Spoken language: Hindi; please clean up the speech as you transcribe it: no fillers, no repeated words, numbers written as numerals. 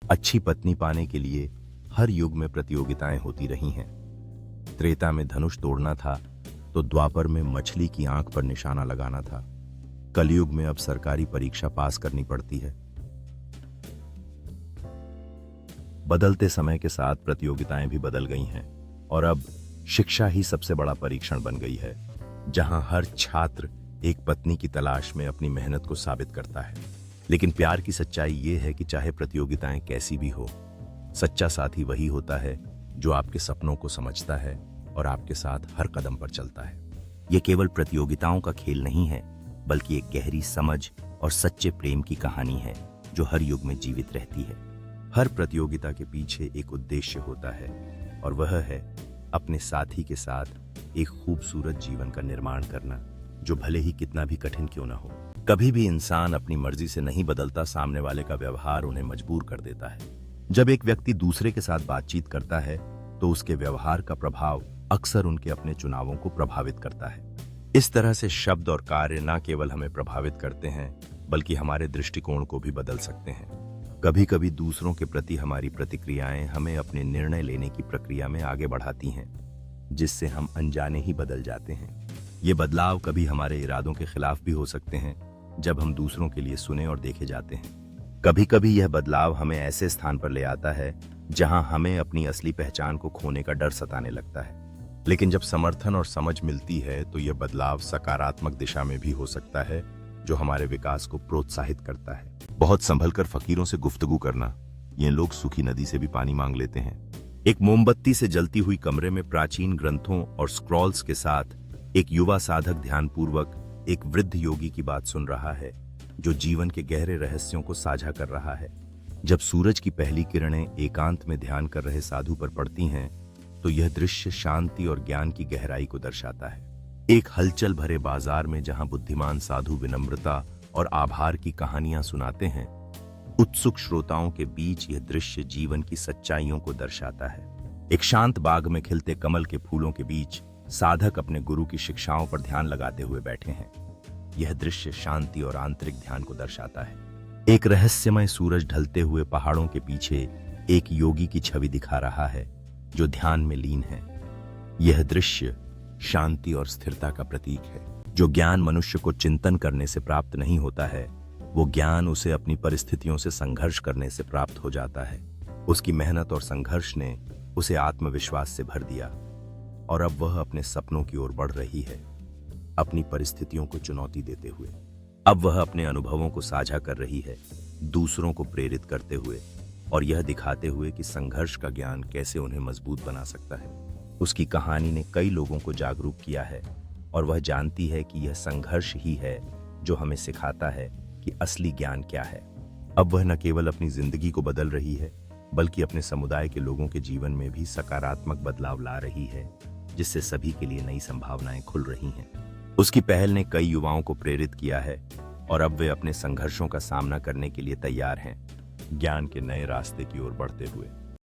अच्छी पत्नी पाने के लिए हर युग में प्रतियोगिताएं होती रही हैं। त्रेता में धनुष तोड़ना था तो द्वापर में मछली की आंख पर निशाना लगाना था। कलयुग में अब सरकारी परीक्षा पास करनी पड़ती है। बदलते समय के साथ प्रतियोगिताएं भी बदल गई हैं और अब शिक्षा ही सबसे बड़ा परीक्षण बन गई है, जहां हर छात्र एक पत्नी की तलाश में अपनी मेहनत को साबित करता है। लेकिन प्यार की सच्चाई ये है कि चाहे प्रतियोगिताएं कैसी भी हो, सच्चा साथी वही होता है जो आपके सपनों को समझता है और आपके साथ हर कदम पर चलता है। यह केवल प्रतियोगिताओं का खेल नहीं है, बल्कि एक गहरी समझ और सच्चे प्रेम की कहानी है जो हर युग में जीवित रहती है। हर प्रतियोगिता के पीछे एक उद्देश्य होता है और वह है अपने साथी के साथ एक खूबसूरत जीवन का निर्माण करना, जो भले ही कितना भी कठिन क्यों ना हो। कभी भी इंसान अपनी मर्जी से नहीं बदलता, सामने वाले का व्यवहार उन्हें मजबूर कर देता है। जब एक व्यक्ति दूसरे के साथ बातचीत करता है तो उसके व्यवहार का प्रभाव अक्सर उनके अपने चुनावों को प्रभावित करता है। इस तरह से शब्द और कार्य न केवल हमें प्रभावित करते हैं, बल्कि हमारे दृष्टिकोण को भी बदल सकते हैं। कभी कभी दूसरों के प्रति हमारी प्रतिक्रियाएं हमें अपने निर्णय लेने की प्रक्रिया में आगे बढ़ाती हैं, जिससे हम अनजाने ही बदल जाते हैं। ये बदलाव कभी हमारे इरादों के खिलाफ भी हो सकते हैं, जब हम दूसरों के लिए सुने और देखे जाते हैं। कभी कभी यह बदलाव हमें ऐसे स्थान पर ले आता है जहां हमें अपनी असली पहचान को खोने का डर सताने लगता है। लेकिन जब समर्थन और समझ मिलती है तो यह बदलाव सकारात्मक दिशा में भी हो सकता है, जो हमारे विकास को प्रोत्साहित करता है। बहुत संभल कर फकीरों से गुफ्तगू करना, ये लोग सूखी नदी से भी पानी मांग लेते हैं। एक मोमबत्ती से जलती हुई कमरे में प्राचीन ग्रंथों और स्क्रॉल्स के साथ एक युवा साधक ध्यानपूर्वक एक वृद्ध योगी की बात सुन रहा है, जो जीवन के गहरे रहस्यों को साझा कर रहा है। जब सूरज की पहली किरणें एकांत में ध्यान कर रहे साधु पर पड़ती हैं, तो यह दृश्य शांति और ज्ञान की गहराई को दर्शाता है। एक हलचल भरे बाजार में जहां बुद्धिमान साधु विनम्रता और आभार की कहानियां सुनाते हैं, उत्सुक श्रोताओं के बीच यह दृश्य जीवन की सच्चाइयों को दर्शाता है। एक शांत बाग में खिलते कमल के फूलों के बीच साधक अपने गुरु की शिक्षाओं पर ध्यान लगाते हुए बैठे हैं। यह दृश्य शांति और आंतरिक ध्यान को दर्शाता है। एक रहस्यमय सूरज ढलते हुए पहाड़ों के पीछे एक योगी की छवि दिखा रहा है, जो ध्यान में लीन है। यह दृश्य शांति और स्थिरता का प्रतीक है। जो ज्ञान मनुष्य को चिंतन करने से प्राप्त नहीं होता है, वो ज्ञान उसे अपनी परिस्थितियों से संघर्ष करने से प्राप्त हो जाता है। उसकी मेहनत और संघर्ष ने उसे आत्मविश्वास से भर दिया और अब वह अपने सपनों की ओर बढ़ रही है, अपनी परिस्थितियों को चुनौती देते हुए। अब वह अपने अनुभवों को साझा कर रही है, दूसरों को प्रेरित करते हुए और यह दिखाते हुए कि संघर्ष का ज्ञान कैसे उन्हें मजबूत बना सकता है। उसकी कहानी ने कई लोगों को जागरूक किया है और वह जानती है कि यह संघर्ष ही है जो हमें सिखाता है कि असली ज्ञान क्या है। अब वह न केवल अपनी जिंदगी को बदल रही है, बल्कि अपने समुदाय के लोगों के जीवन में भी सकारात्मक बदलाव ला रही है, जिससे सभी के लिए नई संभावनाएं खुल रही हैं। उसकी पहल ने कई युवाओं को प्रेरित किया है और अब वे अपने संघर्षों का सामना करने के लिए तैयार हैं, ज्ञान के नए रास्ते की ओर बढ़ते हुए।